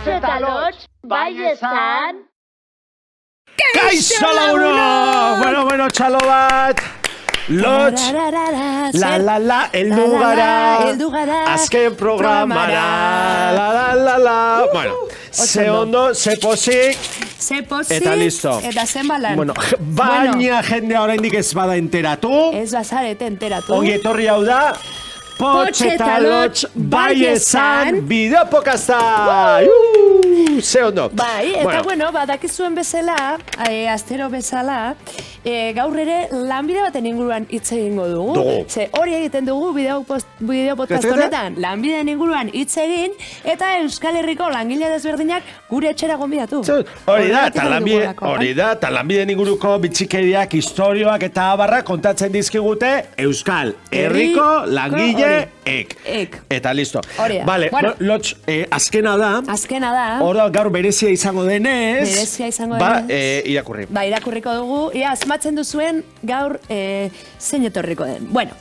Potx eta lotx, bai esan. Kaixo lagunok! Bueno, txalo bat. Lotx, eldu gara, azken programara, Bueno, ze ondo, ze posik, eta listo. Eta zen balan. Bueno, baina jendea oraindik ez bada enteratu. Ez bazarete enteratu. Ongi etorri hau da, Potx eta lotx, bai esan, bideopokazta! Ze ondo. Bai, eta bueno, badakizuen bezala, astero bezala, gaur ere lanbide baten inguruan hitz egingo dugu. Ze hori egiten dugu bideo podcast honetan, lanbideen inguruan hitz egin, eta Euskal Herriko langile desberdinak gure etxera gonbidatu. Hori da, eta lanbideen inguruko bitxikeriak, historioak eta abarrak kontatzen dizkigute Euskal Herriko langileek. Eta listo. Vale, lotx, azkena da. Hor gaur berezia izango denez. Irakurri. Irakurriko dugu. Asmatzen duzuen gaur zein etorriko den. Bueno,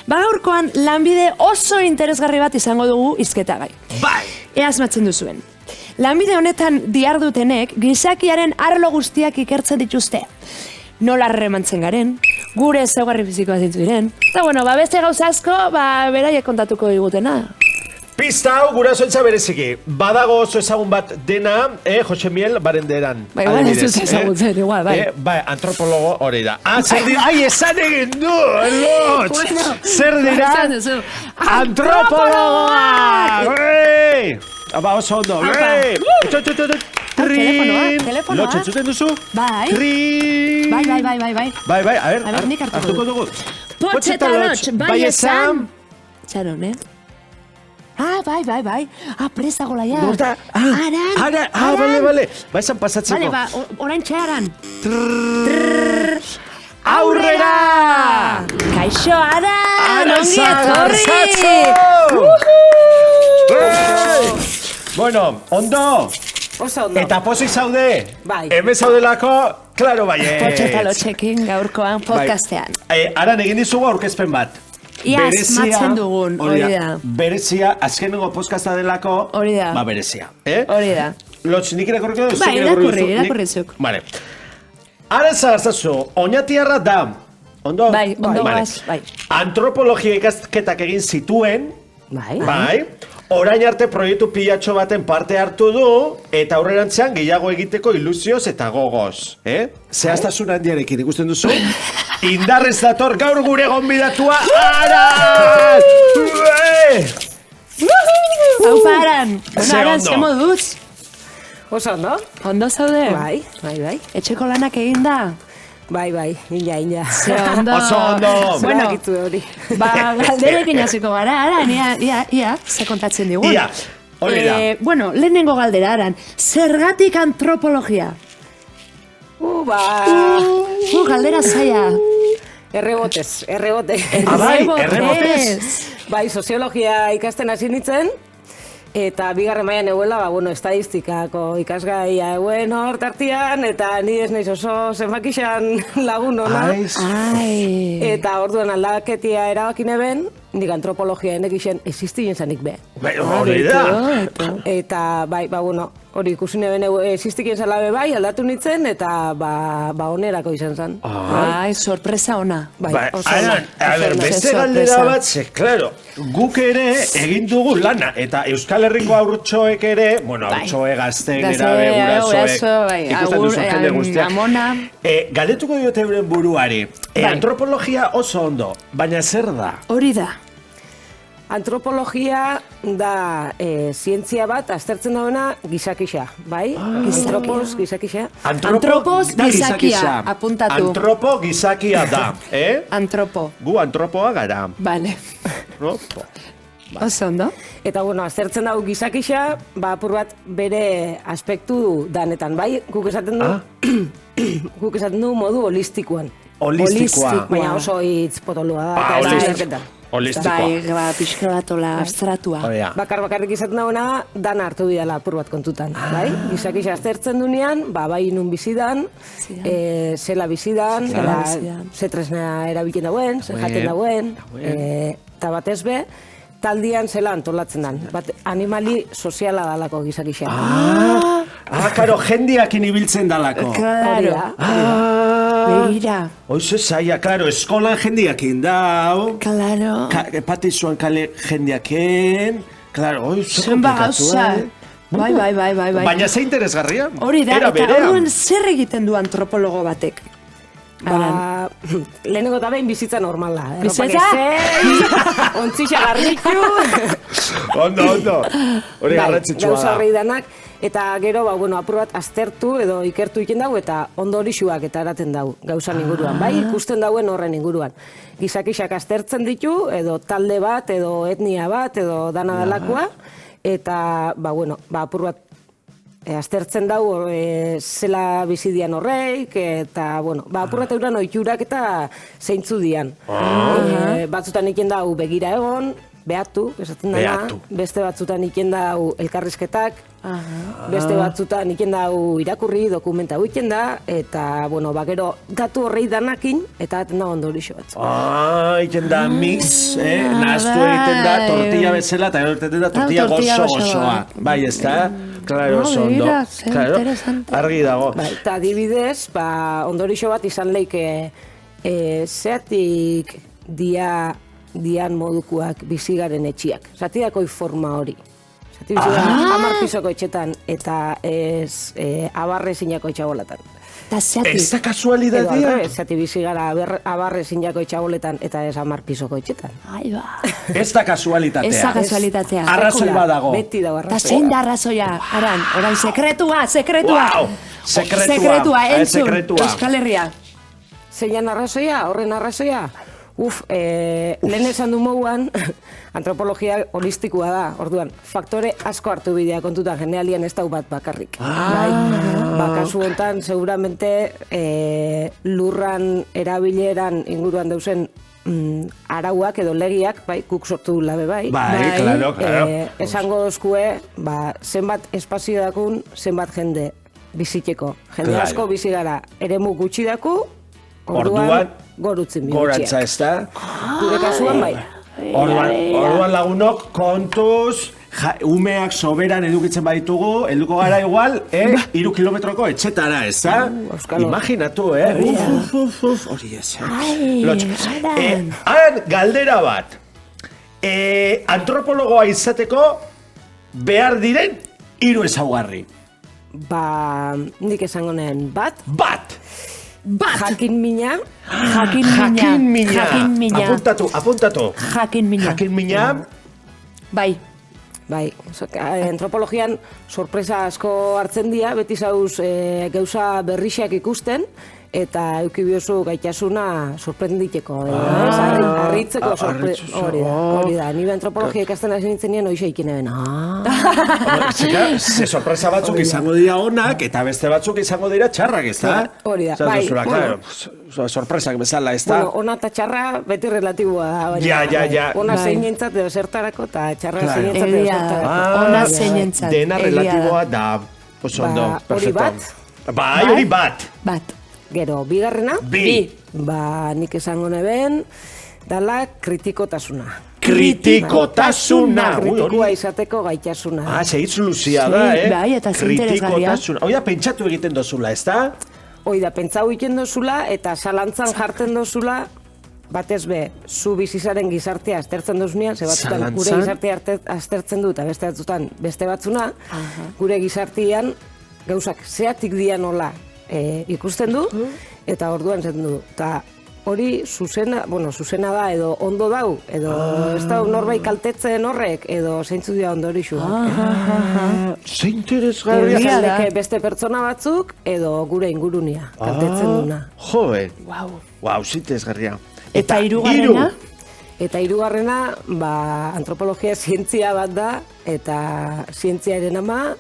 gaurkoan lanbide oso interesgarri bat izango dugu hizketagai. Bai! Asmatzen duzuen. Lanbide honetan dihardutenek gizakiaren arlo guztiak ikertzen dituzte. Nola harremantzen garen, gure ezaugarri fisikoa diren. Eta bueno, beste gauza asko, beraiek kontatuko digutena. Pista hau gurasoentza bereziki. Badago oso ezagun bat dena, Jose Miel Barenderan. Bai, ez dut ezagutzen, igual, bai. Bai, antropologo hori da. Zer dira? Ai, esan egin du, lotx! Zer dira? Antropologoak! Aba, oso ondo, Telefonoa. Lotx, entzuten duzu? Bai. Bai, a ver, nik hartuko dugu. Potx eta lotx, bai esan. Txaron, bai. Presago laia. Ara, bale. Ba, esan pasatzeko. Bale, orain txearan. Aurrera! Kaixo, Aran! Ongi etorri! Bueno, ondo! Oso ondo. Eta pozik zaude? Bai. Hemen zaudelako, klaro baiet. Potx eta lotxekin gaurkoan podcastean. Aran, egin dizugu aurkezpen bat. Ia asmatzen dugun, hori da. Berezia, azkenengo podcasta delako, hori da. Berezia. Hori da. Lotx, nik irakurriko duzu? Bai, irakurrizuk. Vale. Aran zahartzazu, oinatiarra da. Ondo? Bai, ondo gaz, bai. Antropologia ikasketak egin zituen. Bai. Orain arte proiektu pilatxo baten parte hartu du, eta aurrerantzean gehiago egiteko ilusioz eta gogoz. Zehaztasun handiarekin ikusten duzu? Indarrez dator gaur gure gonbidatua, Aran! Haupa, Aran! Aran, ze moduz? Oso ondo? Ondo zaude? Bai. Etxeko lanak egin da? Bai, ina. Ze ondo. Oso ondo. Bueno, hori. Galderekin hasiko gara, Aran, ia, ze kontatzen digun. Ia, hori da. Bueno, lehenengo galdera, Aran, zergatik antropologia? Galdera zaila. Errebotez. Bai, soziologia ikasten hasi nintzen, eta bigarren mailan eguela, estadistikako ikasgaia eguen hor tartian, eta ni ez naiz oso zenbakixan lagun hona. Eta orduan aldaketia erabakin eben, nik antropologia enekixen existien zanik be. Hori da. Eta, hori ikusi neben existikien zalabe bai, aldatu nintzen, eta onerako izan zen. Sorpresa ona. Beste galdera bat, klaro, guk ere egin dugu lana, eta Euskal Herriko haurtxoek ere, haurtxoek, gazteek, nerabe, gurasoek, ikusten duzu jende guztiak. Galdetuko diote euren buruari, antropologia oso ondo, baina zer da? Hori da. Antropologia da zientzia bat aztertzen dauna gizakia, bai? Antropos gizakia. Antropos gizakia, apuntatu. Antropo gizakia da, Antropo. Gu antropoa gara. Vale. Oso ondo. Eta aztertzen dago gizakia, apur bat bere aspektu danetan, bai? Guk esaten du modu holistikoan. Holistikoa. Baina oso hitz potolua da. Holistikoa. Pixka bat abstratua. Bakarrik izaten dagoena, dana hartu bidala apur bat kontutan. Gizakia aztertzen dunean, bai nun bizidan, zela bizidan, ze tresna erabiltzen dauen, ze jaten dauen, eta batez be, taldian zela antolatzen dan. Bat, animali soziala dalako gizakixea. Karo, jendiakin ibiltzen dalako. Claro. Begira. Oize zaila, klaro, eskolan jendiakin dau. Claro. Patizuan kale jendiakin. Klaro, oize komplikatu, Bai. Baina ze interesgarria. Hori da, Era eta berean. orduan zer egiten du antropologo batek? Ba, lehenengo eta behin bizitza normala. Bizitza? Ontzixa garritu. Ondo. Hori garrantzitsua Gauza da. horrei danak. Eta gero, apur bat aztertu edo ikertu iken dago eta ondo horixuak eta eraten dago gauzan inguruan. Bai, ikusten dauen horren inguruan. Gizakixak aztertzen ditu, edo talde bat, edo etnia bat, edo dana dalakoa. Eta, apur bat aztertzen dago zela bizidian horreik, eta, apur bat euran oiturak eta zeintzu dian. Batzutan iken dago begira egon, behatu, esaten dana, beste batzutan iken dago elkarrizketak, beste batzutan iken dago irakurri, dokumenta iken da, eta, gero, datu horrei danakin, eta aten da ondo horixo batzu. Iken da mix, nahaztu egiten da tortilla bezala, eta gero egiten da tortilla gozo-gozoa. Bai, ez da? Claro, oso ondo. Argi dago. Eta adibidez, ondorixo bat izan leike zeatik dian modukoak bizigaren etxiak. Zatidakoi forma hori. Zati bizigaren 10 pisoko etxetan eta ez abarrezinako etxabolatan. Eta zeatik? Ez da kasualidadia? Zati bizigara abarrezinako etxaboletan eta ez 10 pisoko etxetan. Ez da kasualitatea. Ez da kasualitatea. Arrazoi badago. Beti dago Eta arrazoia. zein da arrazoia? Oran, sekretua! Wow! Sekretua, entzun, sekretua. Euskal Herria. Zeinan arrazoia, horren arrazoia? Lehen esan du moguan, antropologia holistikoa da, orduan, faktore asko hartu bidea kontutan, genealian ez dau bat bakarrik. Kasu hontan, seguramente, lurran erabileran inguruan dauzen arauak edo legiak, guk sortu labe bai. Claro. Esango dozkue, zenbat espazio dakun, zenbat jende biziteko. Jende asko bizi gara, eremu gutxi daku, orduan gorutzen bihurtziak. Gorantza ez da? Gure kasuan bai. Orduan lagunok, kontuz, umeak soberan edukitzen baditugu, helduko gara igual, 3 kilometroko etxetara, ez da? Imaginatu, hori ez. Han, galdera bat. Antropologoa izateko behar diren 3 ezaugarri. Nik esango nuen bat. Jakin mina. Apuntatu. Jakin mina. Bai. Antropologian sorpresa asko hartzen dira, beti zauz gauza berrixak ikusten, eta eukibiozu gaitasuna sorprenditeko. Arritzeko hori da. Nire antropologia ikasten hasi nintzen nien hoxe ikin eben. Ze sorpresa batzuk izango dira onak, eta beste batzuk izango dira txarrak, ez da? Hori da, bai. Sorpresak bezala, ez da? Ona eta txarra beti relatiboa da. Ja. Ona zein entzat edo zertarako, eta txarra zein entzat edo zertarako. Ona zein entzat. Dena relatiboa da. Oso ondo, hori bat. Bai, hori bat. Gero, bigarrena? Bi. Nik esango neben, dala kritikotasuna. Kritikotasuna! Kritikoa izateko gaitasuna. Seitz luzia da, Bai, eta zein interesgarria. Hoi da, pentsatu egiten dozula, ez da? Hoi da, pentsau egiten dozula, eta salantzan jartzen dozula, batez be, zu bizizaren gizartea aztertzen dozunean, ze batzutan gure gizartea aztertzen du, eta beste batzutan beste batzuna, gure gizartean gauzak zeatik dian nola ikusten du, eta orduan zen du. Eta hori zuzena da, edo ondo dau, edo ez da norbait kaltetzen horrek, edo zeintzu dira ondo hori xuak. Ze interesgarria. Zaldeke beste pertsona batzuk, edo gure ingurunia kaltetzen duna. Joe. Wow, zintezgarria. Eta hirugarrena? Eta hirugarrena, antropologia zientzia bat da, eta zientziaren ama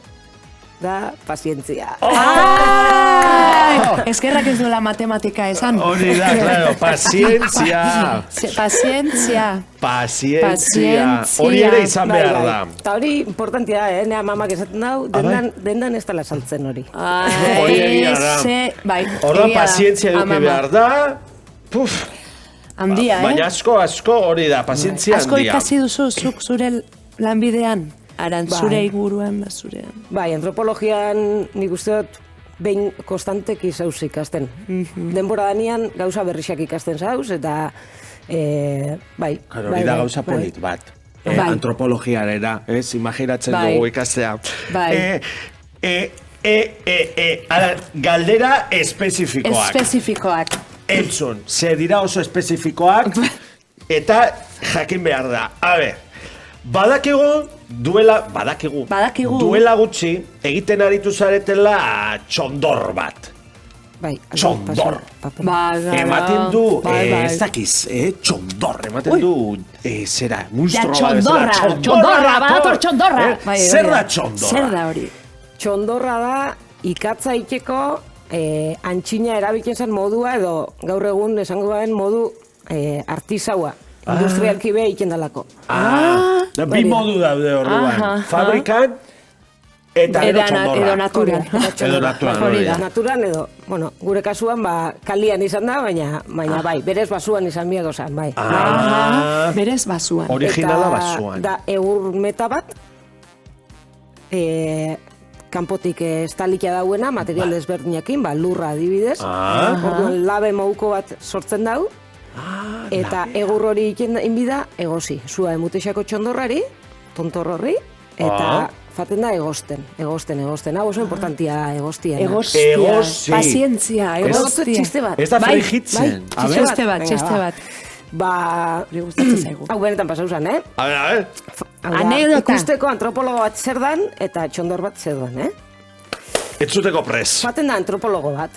da pazientzia. Eskerrak ez duela matematika esan. Hori da, claro, pazientzia. Pazientzia. Hori ere izan behar da. Eta hori importantia da, nea mamak esaten dau, dendan ez dala saltzen hori. Hori egia da. Horda pazientzia eduki behar da. Handia, Baina asko hori da, pazientzia Asko handia. ikasi duzu zuk zure lanbidean, aran Bai. zure inguruan da zurean. Bai, antropologian nik uste dut behin konstanteki zauz ikasten. Denbora danean gauza berrixak ikasten zauz, eta bai. Claro, hori da gauza polit bat. Bai. Antropologiarena, imaginatzen Bai. dugu ikastea. Bai. Ara, galdera espezifikoak. Espezifikoak. Entzun, ze dira oso espezifikoak, eta jakin behar da. A ber, badakigu, duela gutxi, egiten aritu zaretela txondor bat. Bai. Txondor. Ematen du, ez dakiz, txondor, ematen du, zera, monstro bat. Txondorra, badator txondorra. Zer da txondorra? Zer da hori? Txondorra da ikatza itxeko antxina erabiltzen zen modua edo gaur egun esango garen modu artisaua. Industrialki be egiten dalako. Bi modu daude orduan. Fabrikan eta gero txondorra. Edo naturan. Edo naturan, hori da. Naturan edo, bueno, gure kasuan kalian izan da, baina bai, berez basuan izan biago zen, bai. Berez basuan. Originala basuan. Da eur meta bat, kanpotik estalikia dauena, material desberdinekin, lurra adibidez. Orduan labe mouko bat sortzen dau, eta egur hori inbida egosi. Zua emutexako txondorrari, tontor horri, eta faten da egosten. Hau oso importantia da egostia. Egostia, pazientzia, egostia. Txiste bat. Ez da frigitzen. Txiste bat. Gustatzen zaigu. Hau benetan pasau zen, A ver. Anekdota. Ikusteko antropologo bat zer dan, eta txondor bat zer dan, Etzuteko pres. Faten da antropologo bat,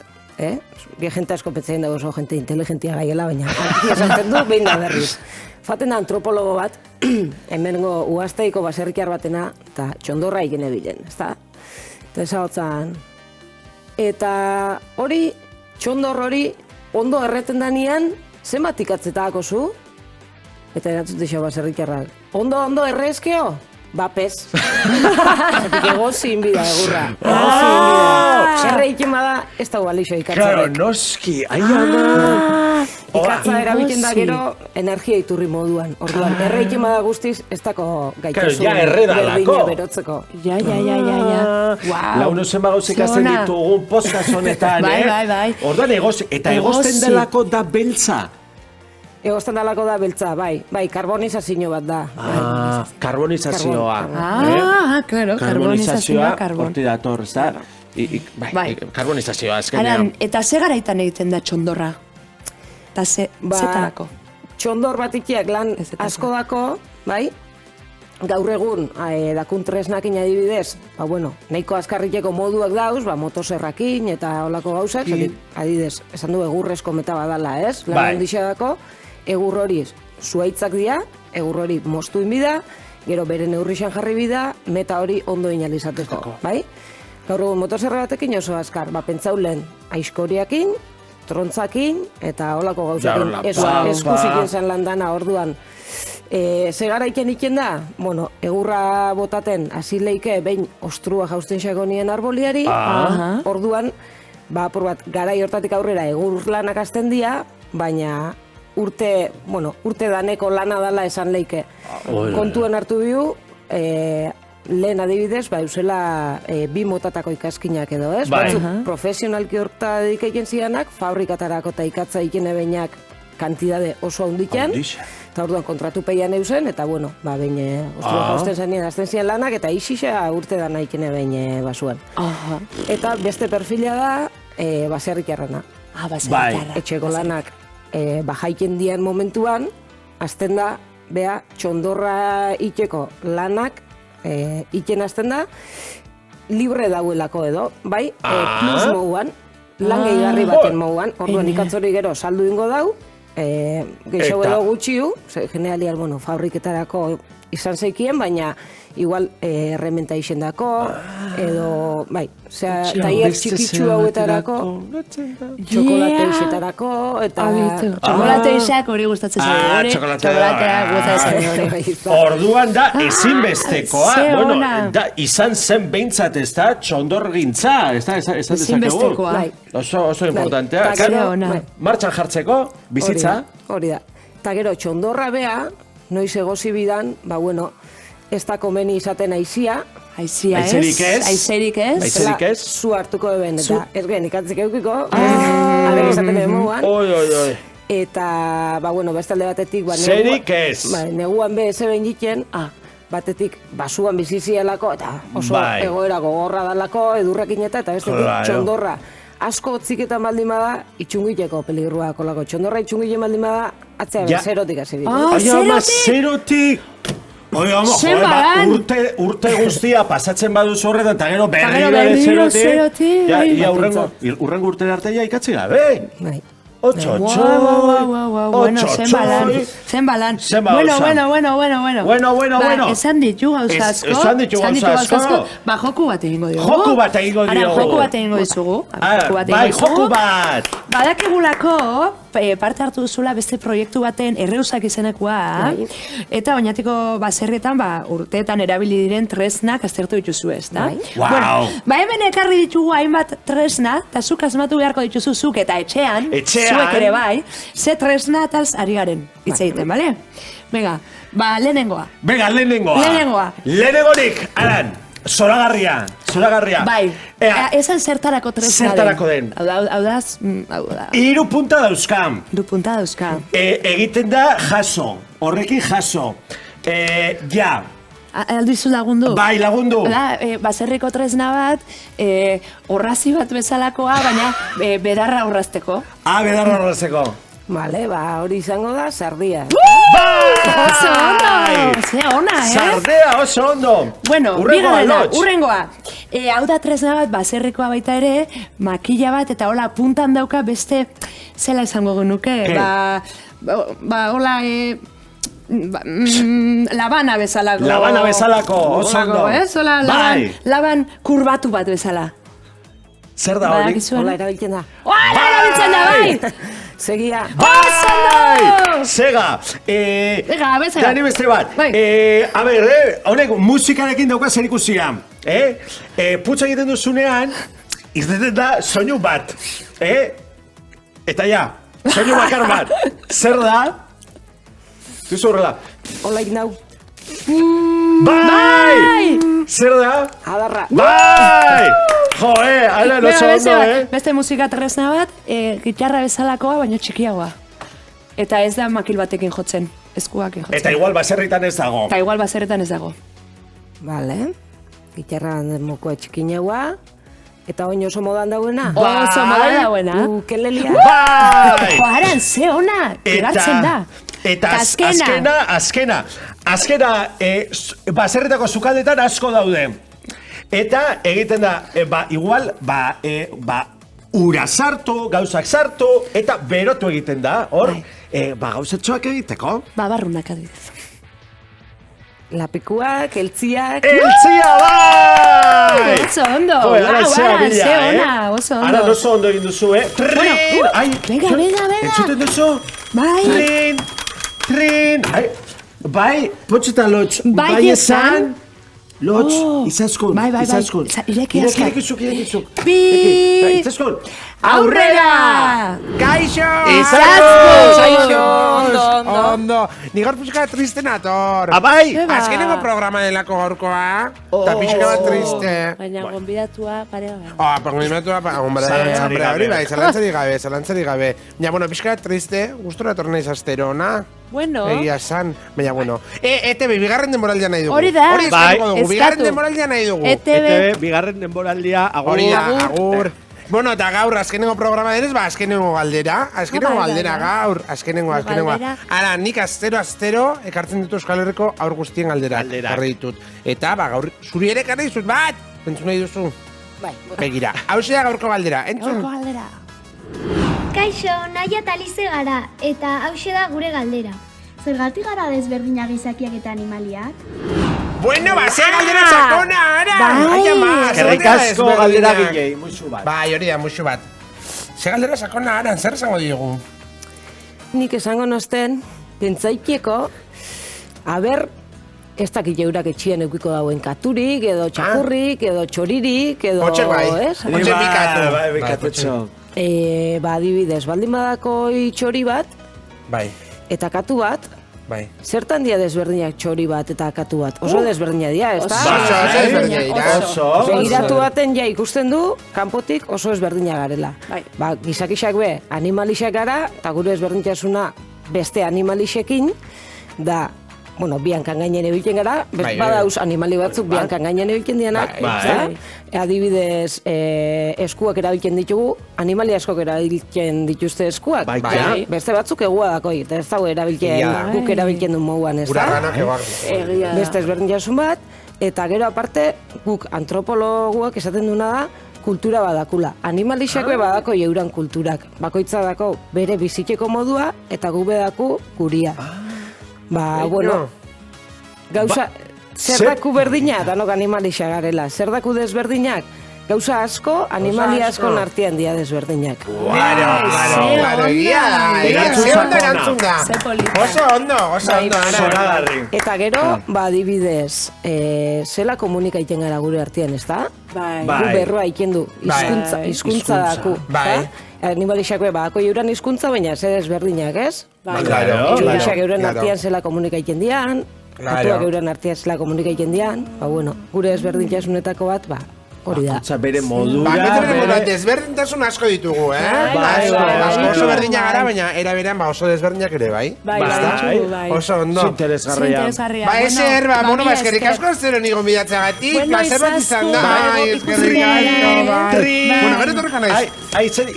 Bi jente asko petzein dago oso jente inteligentia gaiela, baina argi esaten du, behin da berriz. Faten da antropologo bat, hemengo Ugazteiko baserrikiar batena, eta txondorra egin ebilen, ezta? Eta esagotzan. Eta hori, txondor hori, ondo erreten danean, zenbat ikatzetako zu? Eta erantzut dixo baserrikiarrak. Ondo errezkeo? Pez. Zatik egozi inbida egurra. Erre iken bada, ez dago balixo ikatzarek. Claro, noski, aiana. Ikatza erabiltzen da gero energia iturri moduan. Orduan, erre iken bada guztiz, ez dako gaitasun berdina berotzeko. Ja. Laun ozen bagauz ikasten ditugun podcast honetan, Bai. Orduan eta egosten delako da beltza. Egozten dalako da beltza, bai, karbonizazio bat da. Karbonizazioa. Claro, karbonizazioa. Horti dator, ez da? Karbonizazioa, azkenean. Eta ze garaitan egiten da txondorra? Eta zetarako? Txondor bat ikiak lan asko dako, bai? Gaur egun, dakun tresnakin adibidez, nahiko azkarriteko moduak dauz, motoserrakin eta holako gauzak, adibidez, esan du egurrezko meta badala, ez? Lan ondixea dako, egur hori zuaitzak dira, egur hori moztu inbida, gero bere neurrixan jarri bida, meta hori ondo inalizateko, bai? Gaur egun motoserra batekin oso azkar, pentsaulen aiskoriakin, trontzakin, eta holako gauzakin, eskuzikin zen landana orduan. Zegara iken da, egurra botaten hasi leike behin ostrua jausten xagonien arboliari, orduan, apur bat, garai hortatik aurrera egur lanak azten dira, baina urte daneko lana dala esan leike. Kontuen hartu bihu, lehen adibidez, eusela bi motatako ikaskinak edo, ez? Batzuk profesionalki horta dedikaiken zianak, fabrikatarako eta ikatza ikene behinak kantidade oso handiken, eta orduan kontratu peian eusen, eta behin ostua jausten zanien azten zian lanak, eta isixa urte dana ikene behin basuan. Eta beste perfila da, baserrikarrana. Etxeko lanak jaiken dian momentuan, azten da, txondorra itxeko lanak, iken azten da, libre dauelako edo, bai, plus moguan, lan gehigarri baten moguan, orduan ikatzori gero saldu ingo dau, geixo edo gutxiu, generalian, fabriketarako izan zeikien, baina igual errementa izendako, edo, bai, osea, taier txikitsu hauetarako, txokolate isetarako, eta... Txokolate iseak hori gustatzen zaigu, txokolatea gustatzen zaigu. Orduan da, ezinbestekoa, bueno, izan zen behintzat, ez da, txondorgintza, ez da, ezinbestekoa. Oso importantea. Martxan jartzeko, bizitza. Hori da. Eta gero, txondorra bea, noiz egozi bidan, ba, bueno, ez da komeni izaten aizia. Aizia ez. Aizerik ez. Zu hartuko eben, eta ez gen ikatzik eukiko. Alek izaten eben moguan. Eta, ba, bueno, bestalde batetik... Zerik ez. Neguan be, ez eben jitzen, batetik, basuan bizizielako, eta oso egoera gogorra dalako, edurrekin eta bestetik txondorra. Asko otziketan baldin bada, itxungiteko peligrua kolako. Txondorra itxungiten baldin bada, atzea zerotik hasi ditu. Zerotik! Urte guztia pasatzen baduz horretan, eta gero berriro zerotik. Ia urrengo urte arte ja ikatzi gabe. Zen balan. Bueno. Esan ditu gauza asko. Ba, joku bat egingo diogu. Joku bat egingo dizugu. Bai, joku bat. Badakigulako, parte hartu duzula beste proiektu baten erreusak izenekoa, eta oinatiko baserrietan urteetan erabili diren tresnak aztertu dituzu ez, da? Ba, hemen ekarri ditugu hainbat tresna, eta zuk asmatu beharko dituzu zuk eta etxean, zuek ere bai, ze tresna ataz ari garen hitz egiten, bale? Venga, ba, lehenengoa. Lehenengorik, Aran, zoragarria. Bai, esan zertarako tresna den. Zertarako den. Hau da. 3 punta dauzkan. Egiten da jaso, horrekin jaso. Aldizu lagundu? Bai, lagundu. Baserriko tresna bat, orrazi bat bezalakoa, baina bedarra orrazteko. Bedarra orrazteko. Bale, hori izango da, sardia. Oso ondo! Ze ona, Sardea, oso ondo! Bueno, urrengoa. Hau da tresna bat, baserrikoa baita ere, makila bat, eta hola, puntan dauka beste, zela izango genuke, hola, labana bezalako. Oso ondo. Laban kurbatu bat bezala. Zer da hori? Hola erabiltzen da. Bai! Segia. Sega. Bezala. Dani beste bat. A ber, honek musikarekin dauka zer ikusia. Putza egiten duzunean, irteten da soinu bat. Eta soinu bakar bat. Zer da? Duzu horrela. Hola ignau. Bai! Zer da? Adarra. Bai! Ala, oso ondo, Beste musika tresna bat, gitarra bezalakoa, baina txikiagoa. Eta ez da makil batekin jotzen, eskuakin jotzen. Eta igual baserritan ez dago. Vale. Gitarra mokoa txikinagoa. Eta oin oso modan dauena. Oso modan dauena. Ukelelia. Bai! Joaran, ze ona, egartzen da. Eta azkena, baserritako sukaldetan asko daude. Eta egiten da, igual, ura sartu, gauzak sartu, eta berotu egiten da, hor, gauzatxoak egiteko. Barrunak adibidez. Lapikuak, eltziak... Eltzia, bai! Oso ondo! Oso ondo! Ara, oso ondo egin duzu, Trin! Venga! Entzuten duzu? Bai! Trin! Bai, potxeta lotx, bai esan... Lotx, izaskun. Ireki izuk. Izaskun. Aurrera! Kaixo! Izaskun! Ondo! Ni gaur pixka triste nator. Abai! Azkenengo programa delako gaurkoa. Eta pixka bat triste. Baina gonbidatua parega. Zalantzari gabe. Ja, bueno, pixka bat triste. Gustora torneiz asterona. Bueno. Egia san. Baina, bueno. ETV, bigarren denboraldia nahi dugu. Hori da. Bigarren denboraldia nahi dugu. ETV, bigarren denboraldia, agur. Bueno, eta gaur azkenengo programa denez, azkenengo galdera. Azkenengo galdera gaur. Azkenengo. Ara, nik astero ekartzen ditu Euskal Herriko aur guztien galdera. Jarri ditut. Eta, gaur, zuri ere karri dizut, bat! Entzun nahi duzu? Bai. Begira, hau da gaurko galdera. Entzun? Gaurko galdera. Kaixo, Naia eta Lize gara, eta hause da gure galdera. zergatik gara desberdinak gizakiak eta animaliak? Bueno, ze galdera txakona, ara! Ai, ama, Eskerrik asko galdera gilei, musu bat. Bai, hori da, musu bat. Ze galdera txakona, ara, zer esango diogu? Nik esango nosten, pentsaikieko, aber, ez dakit eurak etxien eukiko dauen katurik, edo txakurrik, edo txoririk, edo... Potxek bai, potxek bikatu. Bai, bikatutxo. Adibidez, baldin badako txori bat, Bai, eta katu bat, bai. zertan dia desberdinak txori bat eta katu bat? Oso desberdinak dira, ez da? Oso ezberdina dira. Begiratu baten ja ikusten du, kanpotik oso ezberdinak garela. Ba, gizakixak be, animalixak gara, eta gure ezberdintasuna beste animalixekin, da, bueno, biankan gainen ebiltzen gara, badauz animali batzuk biankan gainen ebiltzen dianak, adibidez, eskuak erabiltzen ditugu, animali askok erabiltzen dituzte eskuak. Beste batzuk egua dako, eta ez dago erabiltzen, guk erabiltzen du moguan, ez da? Urarranak eguak. Beste ezberdintasun bat, eta gero aparte, guk antropologuak esaten duna da, kultura badakula. Animalixak badako euran kulturak. Bakoitza dako bere bizitzeko modua, eta gu bedaku guria. Ba, bueno, gauza, zer daku berdina, danok animalixa garela. Zer daku desberdinak, gauza asko, animali asko nartian dia desberdinak. Claro, egia da, erantzun da. Oso ondo, Eta gero, ba, adibidez, zela komunikaiten gara gure artean, ez da? Gu berroa iken du, hizkuntza daku. Animalixak badako euran hizkuntza, baina zer desberdinak, ez? Txurixak euren artean zela komunikaiten dian, katuak euren artean zela komunikaiten dian, ba, bueno, gure ezberdintasunetako bat, ba, hori da. Bere modura, desberdintasun asko ditugu, Asko oso berdinak gara, baina era berean oso desberdinak ere, bai? Oso ondo. Interesgarria. Ba, eser, bueno, eskerrik asko zero nigo bidatzagatik, plazer bat izan da. Eskerrik asko, bueno, gero torreka naiz.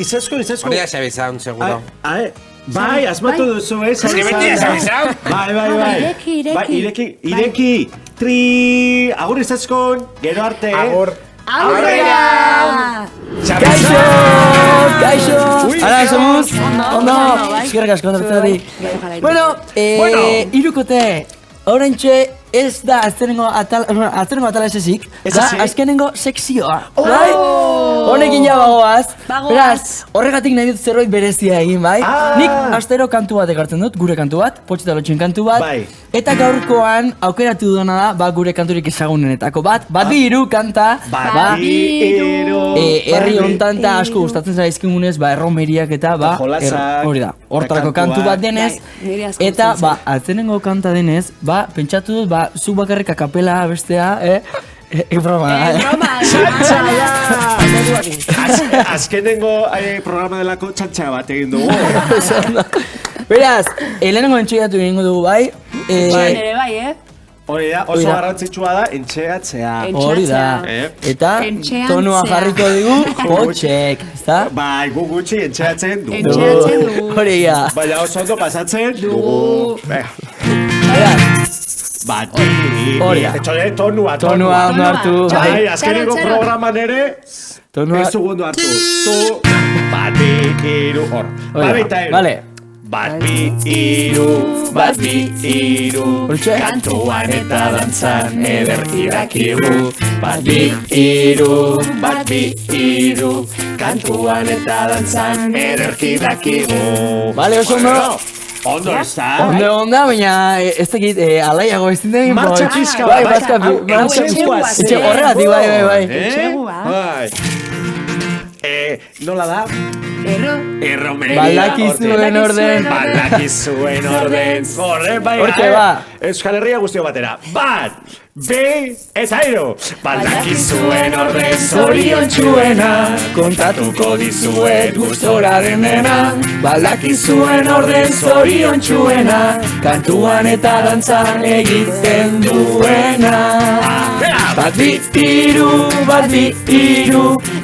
Izazko. Hori da xabizan, seguro. Bai, asmatu duzu, xabizan. Bai, ireki. Tri, agur izazkon, gero arte. Agur. Aurrera! Kaixo! Ara, somos? Ondo! Eskerrak asko ondartzari. Bueno, irukote, oraintxe ez da aztenengo atala ez ezik, da azkenengo sekzioa. Honekin ja bagoaz. Beraz, horregatik nahi dut zerbait berezia egin, bai? Nik astero kantu bat ekartzen dut, gure kantu bat, Potxeta Lotxen kantu bat. Eta gaurkoan aukeratu dudana da, gure kanturik ezagunenetako bat. Badiru kanta. Badiru. Herri hontan eta asko gustatzen zaizkigunez, erromeriak eta hori da. Hortarako kantu bat denez. Eta, atzenengo kanta denez, pentsatu dut, zu bakarrik akapela bestea, broma. Azkenengo programa delako txantxa bat egin dugu. Beraz, lehenengo entxeatu egingo dugu, bai? Nere bai, Hori da, oso garrantzitsua da, entxeatzea. Hori da. Eta tonua jarriko digu, Potxek, ezta? Bai, gu gutxi entxeatzen dugu. Hori da. Baina oso ondo pasatzen dugu. Bati. Hori da. Etxore, tonua ondo hartu. Bai, azkeneko programan ere, ez segundu hartu. Bati, iru, hor. Babita iru. Vale. Bat bi iru, kantuan eta dantzan ederki dakigu. Bat bi iru, kantuan eta dantzan ederki dakigu. Vale, oso ondo. Ondo ez da? Ondo, baina ez dakit alaiago ez dinten. Martxa pizka. Bai, horregatik, bai. Nola da? Erromeria. Baldakizuen orden. Horre, bai. Hortxe, ba. Euskal Herria guztio batera. Bat, bi, eta iru. Baldakizuen orden zoriontsuena, kontatuko dizuet gustora dena. Baldakizuen orden zoriontsuena, kantuan eta dantzan egiten duena. Bat bi iru,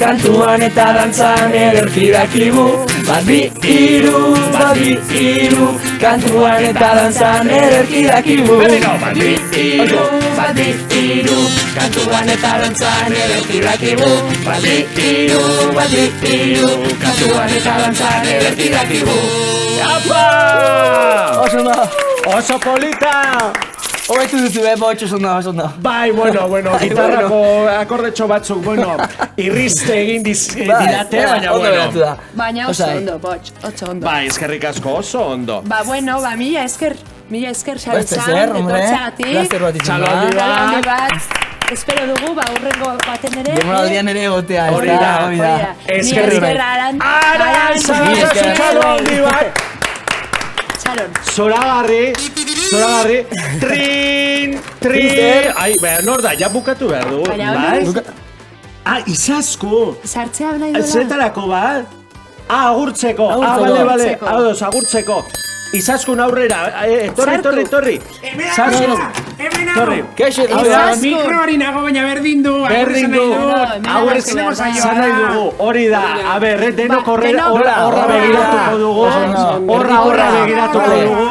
kantuan eta dantzan ederki dakigu. Bat bi iru, kantuan eta dantzan ederki dakigu. Bat bi iru, kantuan eta dantzan ederki dakigu. Bat bi iru, kantuan eta dantzan ederki dakigu. Apa! Oso da! Oso polita! Hobetu duzu, botxo zondo. Bai, bueno, gitarrako akordetxo batzuk, irriste egin didate, baina, bueno. Baina oso ondo, botx, oso ondo. Bai, eskerrik asko, oso ondo. Mila esker Beste zer, hombre, plazer bat izan da. Txalondi bat. Espero dugu, urrengo baten ere. Demoraldian ere egotea, hori da. Eskerrik txalondi bat. Zoragarri. Trin. Ai, nor da, ja bukatu behar dugu. Izazku. Sartzea nahi dola. Zetarako bat? Agurtzeko. Bale. Agurtzeko. Izaskun aurrera, torri. Hemen nago. Keixo, mikroari nago, baina berdin du. Agurtzeko zan nahi dugu. Hori da, a ber, denok horra begiratuko dugu. Horra begiratuko dugu.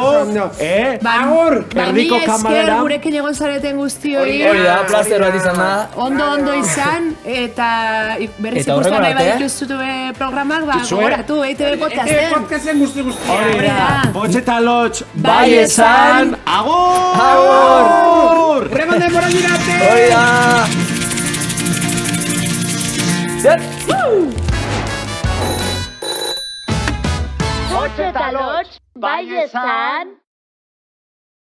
Agur. Erdiko kamarera. Gurekin egon zareten guztioi. Hori da, plazer bat izan da. Ondo izan, eta berriz ikusten nahi badituztu programak, gogoratu, EITB podcasten. Podcasten guzti. Hori da. Eta lotx, bai esan, agur! Remon denbora dirate! Hori da! Hotz eta lotx, bai esan.